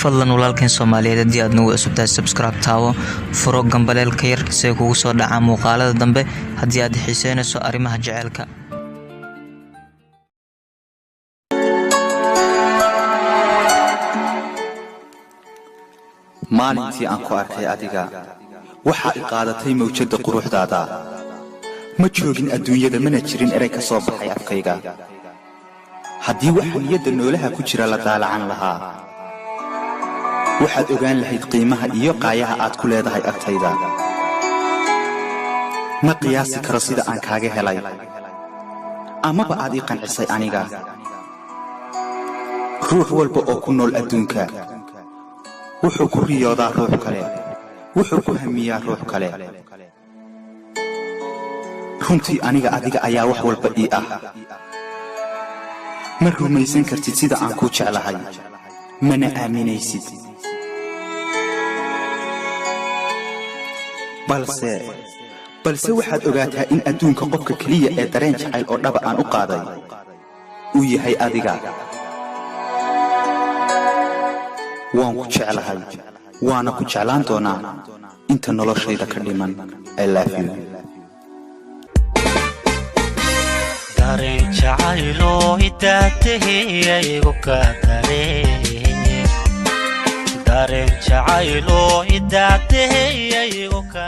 fadlan walaalkeen Soomaaliyeed hadii aad nagu cusubtahay subscribe taawo furo gambaleelka yar si kugu soo dhaca muuqaalada dambe hadii aad xiiseynayso arrimaha jaceylka. maalintii aan ku arkay adiga waxa ay qaadatay mawjada quruxdaada ma joogin adduunyada mana jirin eray ka soo baxay afkayga haddii waxa niyada noolaha ku jira la daalacan lahaa waxaad ogaan lahayd qiimaha iyo qaayaha aad ku leedahay agtayda ma qiyaasi karo sida aan kaaga helay amaba aad ii qancisay aniga ruux walba oo ku nool adduunka wuxuu ku riyoodaa ruux kale wuxuu ku hamiyaa ruux kale runtii aniga adiga ayaa wax walba ii ah ma rumaysan kartid sida aan ku jeclahay mana aaminaysid balse waxaad ogaataa in adduunka qofka keliya ee dareen jacayl oo dhaba aan u qaaday uu yahay adiga waan ku jeclahay waana ku jeclaan doonaa inta noloshayda ka dhiman I love you dareen jacaylo idaatay igu ka dareen jacaylo idaatay igu ka